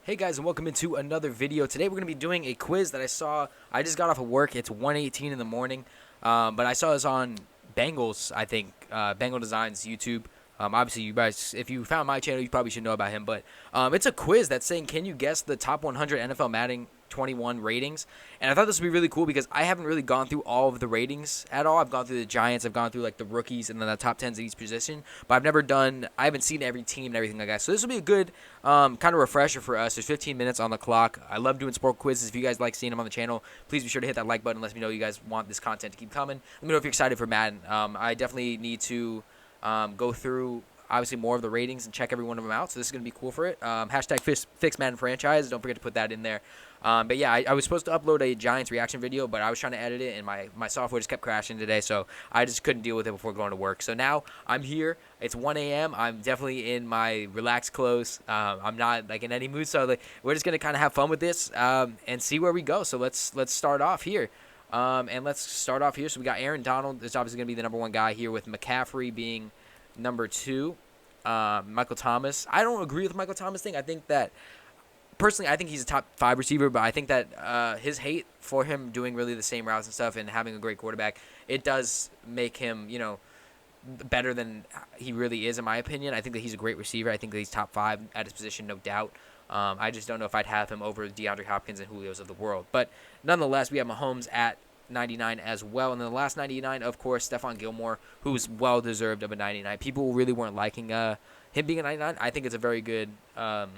Hey guys, and welcome into another video. Today we're going to be doing a quiz that I just got off of work. It's 1:18 in the morning, but I saw this on Bengals, I think, Bengal Designs YouTube. Obviously, you guys, if you found my channel, you probably should know about him. But it's a quiz that's saying, can you guess the top 100 NFL Madden 21 ratings? And I thought this would be really cool because I haven't really gone through all of the ratings at all. I've gone through the Giants, I've gone through like the rookies and then the top 10s at each position. But I haven't seen every team and everything like that. So this will be a good kind of refresher for us. There's 15 minutes on the clock. I love doing sport quizzes. If you guys like seeing them on the channel, please be sure to hit that like button. Let me know you guys want this content to keep coming. Let me know if you're excited for Madden. I definitely need to go through obviously more of the ratings and check every one of them out. So this is going to be cool for it. Hashtag fix Madden franchise. Don't forget to put that in there. But yeah, I was supposed to upload a Giants reaction video, but I was trying to edit it, and my software just kept crashing today, so I just couldn't deal with it before going to work. So now I'm here. It's 1 a.m. I'm definitely in my relaxed clothes. I'm not like in any mood, so we're just gonna kind of have fun with this and see where we go. So let's start off here. So we got Aaron Donald. Is obviously gonna be the number one guy here, with McCaffrey being number 2. Michael Thomas. I don't agree with the Michael Thomas thing. I think that personally, I think he's a top 5 receiver, but I think that his hate for him doing really the same routes and stuff and having a great quarterback, it does make him, better than he really is, in my opinion. I think that he's a great receiver. I think that he's top 5 at his position, no doubt. I just don't know if I'd have him over Deandre Hopkins and Julio's of the world. But nonetheless, we have Mahomes at 99 as well. And then the last 99, of course, Stephon Gilmore, who's well-deserved of a 99. People really weren't liking him being a 99. I think it's a very good rating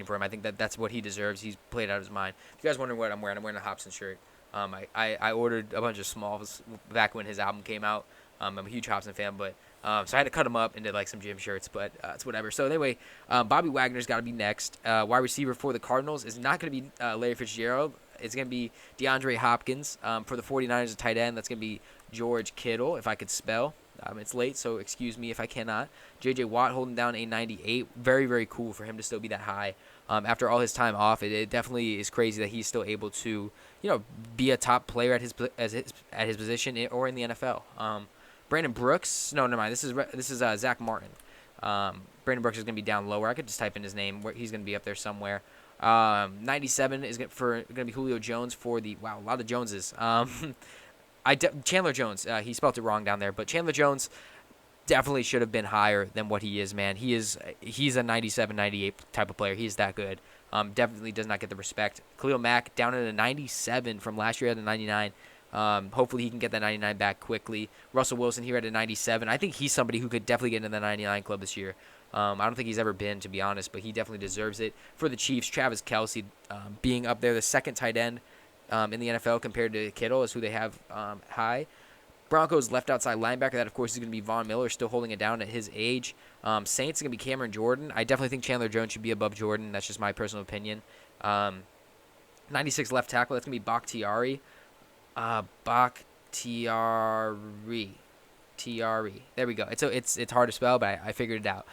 for him. I think that's what he deserves. He's played out of his mind. If you guys wondering what I'm wearing a Hobson shirt. I ordered a bunch of smalls back when his album came out. I'm a huge Hobson fan, but so I had to cut him up into like some gym shirts, but it's whatever. So anyway, Bobby Wagner's got to be next. Wide receiver for the Cardinals is not going to be Larry Fitzgerald. It's going to be DeAndre Hopkins. For the 49ers, a tight end, that's going to be George Kittle, if I could spell. It's late, so excuse me if I cannot. J.J. Watt holding down a 98. Very, very cool for him to still be that high. After all his time off, it definitely is crazy that he's still able to, be a top player at his position or in the NFL. Brandon Brooks. No, never mind. This is Zach Martin. Brandon Brooks is going to be down lower. I could just type in his name. He's going to be up there somewhere. 97 is going to be Julio Jones for the a lot of Joneses. Chandler Jones. He spelled it wrong down there, but Chandler Jones definitely should have been higher than what he is, man. He's a 97, 98 type of player. He's that good. Definitely does not get the respect. Cleo Mack down at a 97 from last year at a 99. Hopefully he can get that 99 back quickly. Russell Wilson here at a 97. I think he's somebody who could definitely get into the 99 club this year. I don't think he's ever been, to be honest, but he definitely deserves it. For the Chiefs, Travis Kelce being up there, the second tight end in the NFL compared to Kittle is who they have high. Broncos left outside linebacker, that of course is going to be Von Miller, still holding it down at his age. Saints is going to be Cameron Jordan. I definitely think Chandler Jones should be above Jordan. That's just my personal opinion. 96 left tackle, that's going to be Bakhtiari. Bakhtiari. There we go. It's hard to spell, but I figured it out.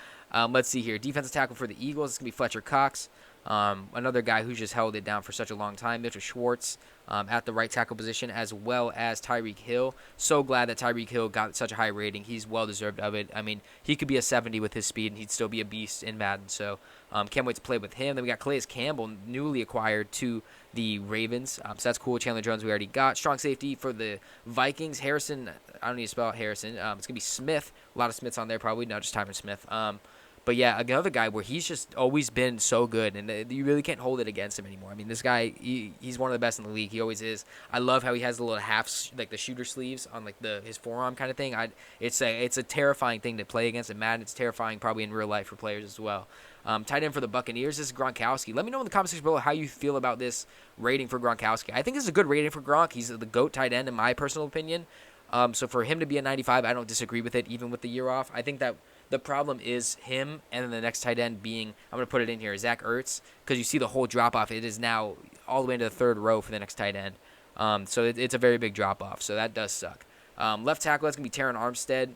Let's see here. Defensive tackle for the Eagles, it's going to be Fletcher Cox. Another guy who's just held it down for such a long time. Mitchell Schwartz at the right tackle position, as well as Tyreque Hill. So glad that Tyreque Hill got such a high rating. He's well-deserved of it. I mean, he could be a 70 with his speed, and he'd still be a beast in Madden. So can't wait to play with him. Then we got Calais Campbell, newly acquired to the Ravens. So that's cool. Chandler Jones we already got. Strong safety for the Vikings. Harrison, I don't need to spell out Harrison. It's going to be Smith. A lot of Smiths on there probably. No, just Tyron Smith. But yeah, another guy where he's just always been so good, and you really can't hold it against him anymore. I mean, this guy, he's one of the best in the league. He always is. I love how he has the little like the shooter sleeves on like his forearm kind of thing. It's a terrifying thing to play against in Madden. It's terrifying probably in real life for players as well. Tight end for the Buccaneers, this is Gronkowski. Let me know in the comment section below how you feel about this rating for Gronkowski. I think this is a good rating for Gronk. He's the GOAT tight end in my personal opinion. So for him to be a 95, I don't disagree with it, even with the year off. I think that the problem is him, and then the next tight end being, I'm going to put it in here, Zach Ertz, because you see the whole drop-off. It is now all the way into the third row for the next tight end. So it's a very big drop-off, so that does suck. Left tackle, that's going to be Terron Armstead.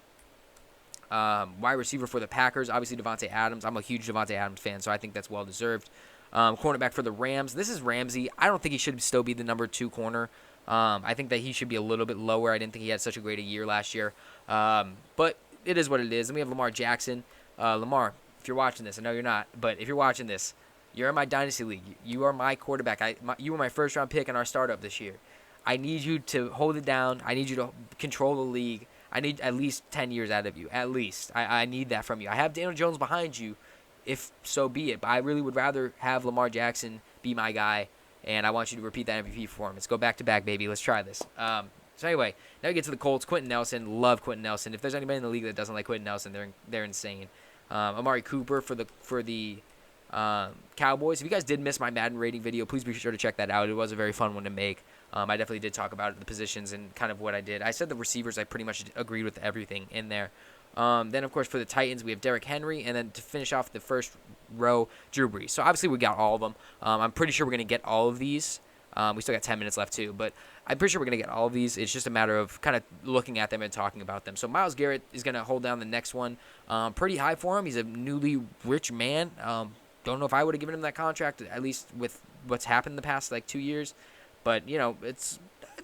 Wide receiver for the Packers, obviously Devontae Adams. I'm a huge Devontae Adams fan, so I think that's well-deserved. Cornerback for the Rams, this is Ramsey. I don't think he should still be the number 2 corner. I think that he should be a little bit lower. I didn't think he had such a great year last year. But it is what it is. And we have Lamar Jackson. Lamar, if you're watching this, I know you're not, but if you're watching this, you're in my dynasty league. You are my quarterback. You were my first round pick in our startup this year. I need you to hold it down. I need you to control the league. I need at least 10 years out of you. At least. I need that from you. I have Daniel Jones behind you, if so be it. But I really would rather have Lamar Jackson be my guy, and I want you to repeat that MVP performance. Go back-to-back, baby. Let's try this. So anyway, now we get to the Colts. Quentin Nelson. Love Quentin Nelson. If there's anybody in the league that doesn't like Quentin Nelson, they're insane. Amari Cooper for the Cowboys. If you guys did miss my Madden rating video, please be sure to check that out. It was a very fun one to make. I definitely did talk about the positions and kind of what I did. I said the receivers, I pretty much agreed with everything in there. Then, of course, for the Titans, we have Derrick Henry. And then to finish off the first row, Drew Brees. So, obviously, we got all of them. I'm pretty sure we're going to get all of these. We still got 10 minutes left, too. But I'm pretty sure we're going to get all of these. It's just a matter of kind of looking at them and talking about them. So, Myles Garrett is going to hold down the next one. Pretty high for him. He's a newly rich man. Don't know if I would have given him that contract, at least with what's happened in the past, 2 years. But, it's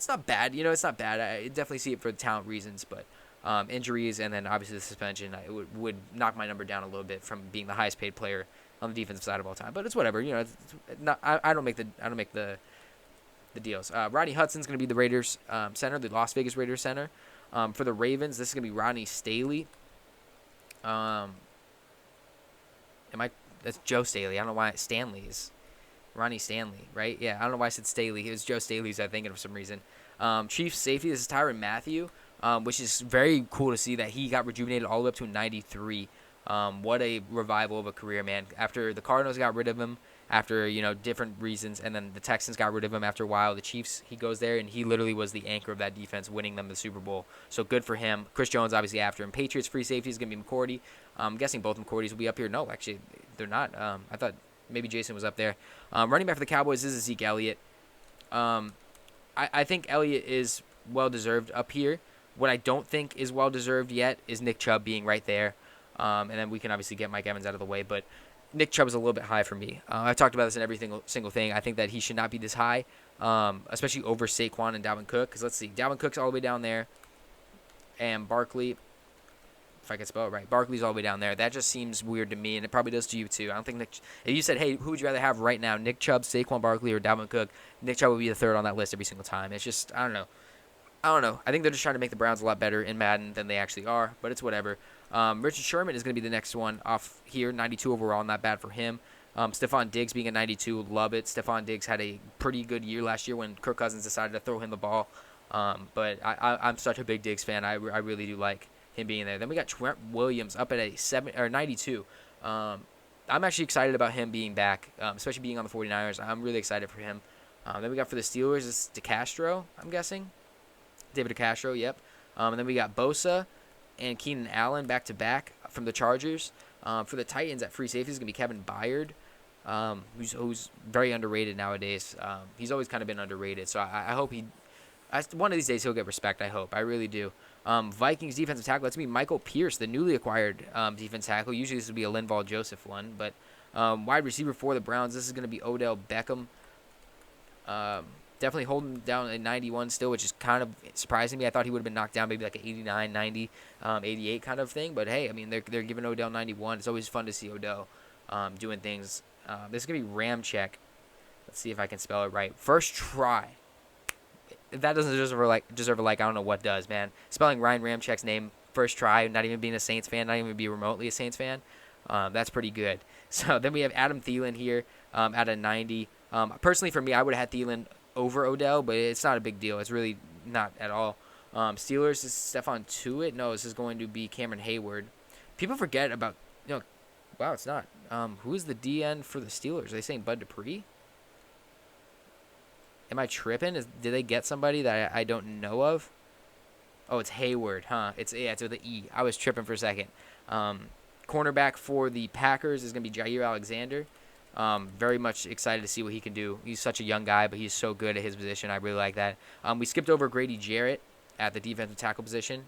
not bad. It's not bad. I definitely see it for talent reasons. But injuries and then obviously the suspension would knock my number down a little bit from being the highest paid player on the defensive side of all time. But it's whatever. It's not, I don't make the deals. Rodney Hudson's going to be the Raiders center, the Las Vegas Raiders center. For the Ravens, this is going to be Ronnie Staley. That's Joe Staley. I don't know why Stanley's. Ronnie Stanley, right? Yeah, I don't know why I said Staley. It was Joe Staley's, I think, for some reason. Chiefs safety, this is Tyrant Matthew, which is very cool to see that he got rejuvenated all the way up to a 93. What a revival of a career, man. After the Cardinals got rid of him, after, different reasons, and then the Texans got rid of him after a while. The Chiefs, he goes there, and he literally was the anchor of that defense, winning them the Super Bowl. So good for him. Chris Jones, obviously, after him. Patriots free safety is going to be McCourty. I'm guessing both McCourties will be up here. No, actually, they're not. I thought maybe Jason was up there. Running back for the Cowboys, this is Zeke Elliott. I think Elliott is well-deserved up here. What I don't think is well-deserved yet is Nick Chubb being right there. And then we can obviously get Mike Evans out of the way. But Nick Chubb is a little bit high for me. I've talked about this in every single thing. I think that he should not be this high, especially over Saquon and Dalvin Cook. Because let's see, Dalvin Cook's all the way down there. And Barkley, if I can spell it right, Barkley's all the way down there. That just seems weird to me, and it probably does to you too. I don't think if you said, hey, who would you rather have right now, Nick Chubb, Saquon Barkley, or Dalvin Cook, Nick Chubb would be the third on that list every single time. It's just, I don't know. I think they're just trying to make the Browns a lot better in Madden than they actually are, but it's whatever. Richard Sherman is going to be the next one off here, 92 overall, not bad for him. Stephon Diggs being a 92, love it. Stephon Diggs had a pretty good year last year when Kirk Cousins decided to throw him the ball. But I'm such a big Diggs fan. I really do like him being there. Then we got Trent Williams up at a 92. I'm actually excited about him being back, especially being on the 49ers. I'm really excited for him. Then we got for the Steelers, it's DeCastro, I'm guessing. David DeCastro, yep. And then we got Bosa and Keenan Allen back-to-back from the Chargers. For the Titans at free safety is going to be Kevin Byard, who's very underrated nowadays. He's always kind of been underrated, so I hope one of these days he'll get respect, I hope. I really do. Vikings defensive tackle, that's going to be Michael Pierce, the newly acquired defensive tackle. Usually this would be a Linval Joseph one, but wide receiver for the Browns, this is going to be Odell Beckham. Definitely holding down a 91 still, which is kind of surprising me. I thought he would have been knocked down maybe like an 89, 90, 88 kind of thing. But, hey, I mean, they're giving Odell 91. It's always fun to see Odell doing things. This is going to be Ramczyk. Let's see if I can spell it right. First try. If that doesn't deserve a like, I don't know what does, man. Spelling Ryan Ramczyk's name first try, not even being a Saints fan, not even being remotely a Saints fan, that's pretty good. So then we have Adam Thielen here at a 90. Personally, for me, I would have had Thielen over Odell, but it's not a big deal. It's really not at all. Steelers is Stephon Tuitt. No, this is going to be Cameron Hayward. People forget about, wow, it's not. Who is the DN for the Steelers? Are they saying Bud Dupree? Am I tripping? Did they get somebody that I don't know of? Oh, it's Hayward, huh? It's with an E. I was tripping for a second. Cornerback for the Packers is going to be Jair Alexander. Very much excited to see what he can do. He's such a young guy, but he's so good at his position. I really like that. We skipped over Grady Jarrett at the defensive tackle position.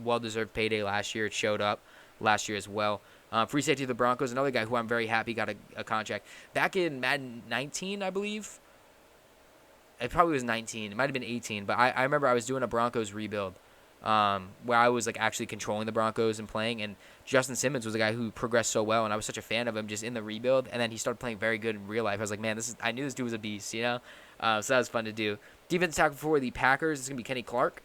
Well-deserved payday last year. It showed up last year as well. Free safety of the Broncos, another guy who I'm very happy got a contract. Back in Madden 19, I believe. It probably was 19. It might have been 18, but I remember I was doing a Broncos rebuild. where I was like actually controlling the Broncos and playing. And Justin Simmons was a guy who progressed so well, and I was such a fan of him just in the rebuild. And then he started playing very good in real life. I was like, man, I knew this dude was a beast, you know. So that was fun to do. Defensive tackle for the Packers is gonna be Kenny Clark.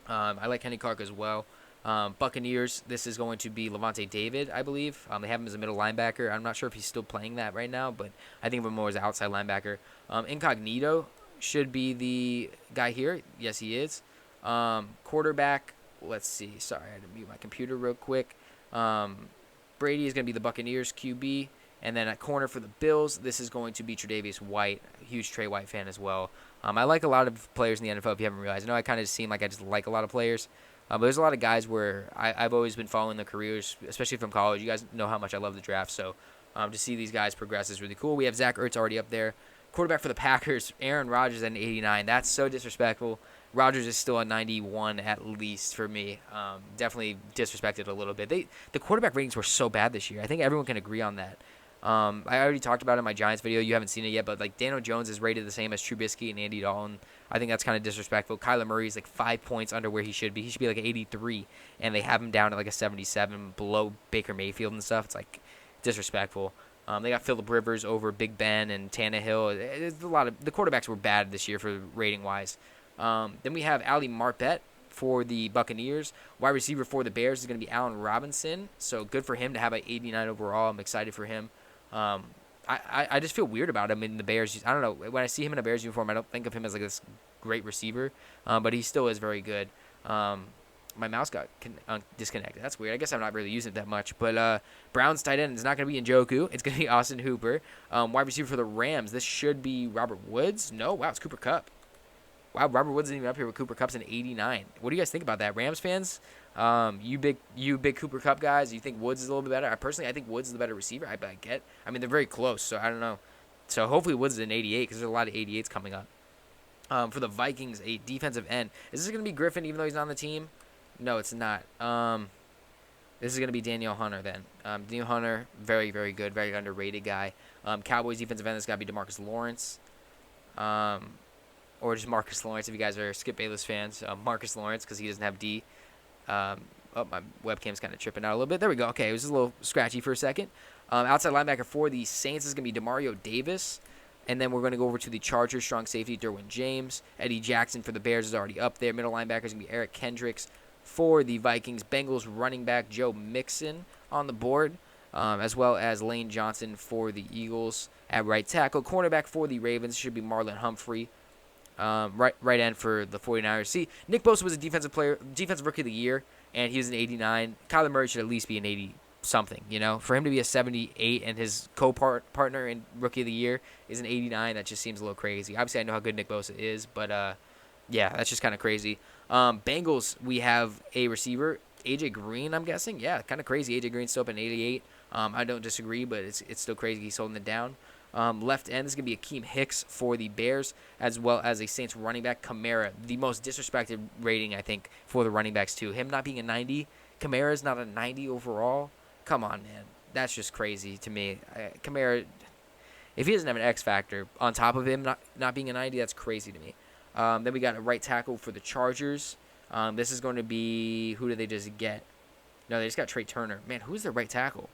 I like Kenny Clark as well. Buccaneers, this is going to be Levante David, I believe. They have him as a middle linebacker. I'm not sure if he's still playing that right now, but I think of him more as an outside linebacker. Incognito should be the guy here. Yes, he is. Quarterback, let's see. Sorry, I had to mute my computer real quick. Brady is going to be the Buccaneers QB. And then at corner for the Bills, this is going to be Tre'Davious White. Huge Trey White fan as well. I like a lot of players in the NFL, if you haven't realized. I know I kind of seem like I just like a lot of players. But there's a lot of guys where I've always been following their careers, especially from college. You guys know how much I love the draft. So to see these guys progress is really cool. We have Zach Ertz already up there. Quarterback for the Packers, Aaron Rodgers at an 89. That's so disrespectful. Rodgers is still a 91 at least for me. Definitely disrespected a little bit. The quarterback ratings were so bad this year. I think everyone can agree on that. I already talked about it in my Giants video. You haven't seen it yet, but like Daniel Jones is rated the same as Trubisky and Andy Dalton. I think that's kind of disrespectful. Kyler Murray is like 5 points under where he should be. He should be like an 83, and they have him down at like a 77 below Baker Mayfield and stuff. It's like disrespectful. They got Phillip Rivers over Big Ben and Tannehill. It's a lot of the quarterbacks were bad this year for rating wise. Then we have Ali Marpet for the Buccaneers. Wide receiver for the Bears is going to be Allen Robinson. So good for him to have an 89 overall. I'm excited for him. I just feel weird about him in the Bears. I don't know. When I see him in a Bears uniform, I don't think of him as like this great receiver, but he still is very good. My mouse got disconnected. That's weird. I guess I'm not really using it that much. But Brown's tight end is not going to be Njoku. It's going to be Austin Hooper. Wide receiver for the Rams. This should be Robert Woods. No, wow, it's Cooper Kupp. Wow, Robert Woods isn't even up here with Cooper Kupp's an 89. What do you guys think about that, Rams fans? You big Cooper Kupp guys. You think Woods is a little bit better? I think Woods is the better receiver. I mean, they're very close, so I don't know. So hopefully Woods is an 88 because there's a lot of 88s coming up. For the Vikings, a defensive end. Is this going to be Griffin even though he's not on the team? No, it's not. This is going to be Daniel Hunter then. Daniel Hunter, very, very good, very underrated guy. Cowboys defensive end, this got to be DeMarcus Lawrence. Or just Marcus Lawrence if you guys are Skip Bayless fans. Marcus Lawrence because he doesn't have D. My webcam's kind of tripping out a little bit. There we go. Okay, it was a little scratchy for a second. Outside linebacker for the Saints is going to be Demario Davis. And then we're going to go over to the Chargers, strong safety, Derwin James. Eddie Jackson for the Bears is already up there. Middle linebacker is going to be Eric Kendricks. For the Vikings, Bengals running back Joe Mixon on the board, as well as Lane Johnson for the Eagles at right tackle. Cornerback for the Ravens should be Marlon Humphrey. Right end for the 49ers. See, Nick Bosa was a defensive rookie of the year, and he was an 89. Kyler Murray should at least be an 80-something, you know? For him to be a 78 and his co-partner in rookie of the year is an 89, that just seems a little crazy. Obviously, I know how good Nick Bosa is, but, yeah, that's just kind of crazy. Bengals, we have a receiver, AJ Green, I'm guessing. Yeah, kind of crazy. AJ Green's still up at 88. I don't disagree, but it's still crazy he's holding it down. Left end, this is going to be Akeem Hicks for the Bears, as well as a Saints running back, Kamara. The most disrespected rating, I think, for the running backs, too. Him not being a 90, Kamara's not a 90 overall. Come on, man. That's just crazy to me. Kamara, if he doesn't have an X factor on top of him not being a 90, that's crazy to me. Then we got a right tackle for the Chargers. This is going to be, who did they just get? No, they just got Trey Turner. Man, who's their right tackle?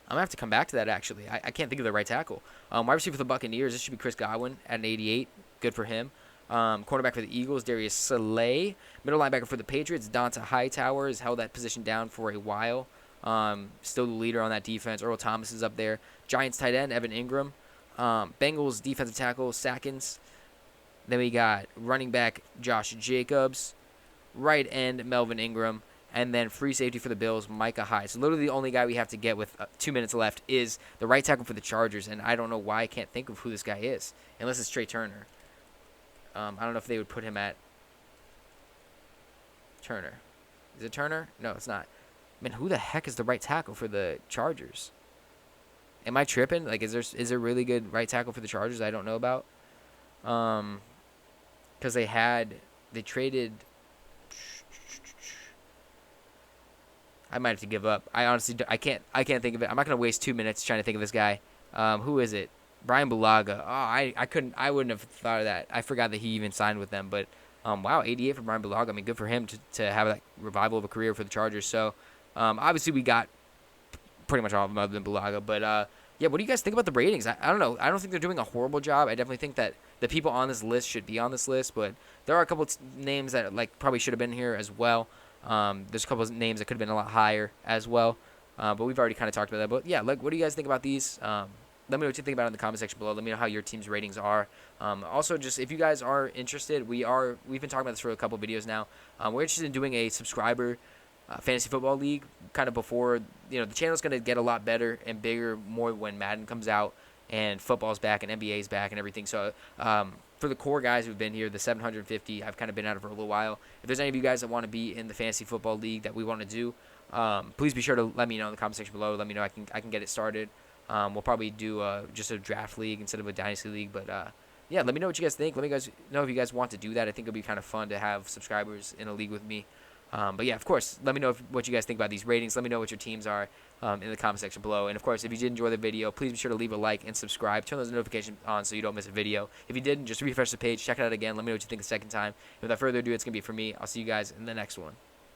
I'm going to have to come back to that, actually. I can't think of the right tackle. Wide receiver for the Buccaneers, this should be Chris Godwin at an 88. Good for him. Cornerback for the Eagles, Darius Slay. Middle linebacker for the Patriots, Donta Hightower has held that position down for a while. Still the leader on that defense. Earl Thomas is up there. Giants tight end, Evan Ingram. Bengals defensive tackle, Sackins. Then we got running back Josh Jacobs. Right end, Melvin Ingram. And then free safety for the Bills, Micah Hyde. So literally the only guy we have to get with 2 minutes left is the right tackle for the Chargers. And I don't know why I can't think of who this guy is, unless it's Trey Turner. I don't know if they would put him at Turner. Is it Turner? No, it's not. Man, who the heck is the right tackle for the Chargers? Am I tripping? Like, is there really good right tackle for the Chargers I don't know about? Because they traded. I might have to give up. I honestly I can't think of it. I'm not gonna waste 2 minutes trying to think of this guy. Who is it? Brian Bulaga. Oh, I wouldn't have thought of that. I forgot that he even signed with them. But Wow, 88 for Brian Bulaga. I mean, good for him to have that revival of a career for the Chargers. So, obviously, we got pretty much all of them other than Bulaga. But, yeah, what do you guys think about the ratings? I don't know. I don't think they're doing a horrible job. I definitely think that the people on this list should be on this list. But there are a couple names that, like, probably should have been here as well. There's a couple of names that could have been a lot higher as well. But we've already kind of talked about that. But, yeah, like, what do you guys think about these? Let me know what you think about it in the comment section below. Let me know how your team's ratings are. Also, just if you guys are interested, we've been talking about this for a couple videos now. We're interested in doing a subscriber fantasy football league kind of before, the channel's going to get a lot better and bigger more when Madden comes out and football's back and NBA's back and everything. So for the core guys who've been here, the 750, I've kind of been out of for a little while. If there's any of you guys that want to be in the fantasy football league that we want to do, please be sure to let me know in the comment section below. Let me know. I can get it started. We'll probably do just a draft league instead of a dynasty league. But, yeah, let me know what you guys think. Let me guys know if you guys want to do that. I think it'll be kind of fun to have subscribers in a league with me. But, yeah, of course, let me know what you guys think about these ratings. Let me know what your teams are in the comment section below. And, of course, if you did enjoy the video, please be sure to leave a like and subscribe. Turn those notifications on so you don't miss a video. If you didn't, just refresh the page. Check it out again. Let me know what you think the second time. And without further ado, it's going to be it for me. I'll see you guys in the next one.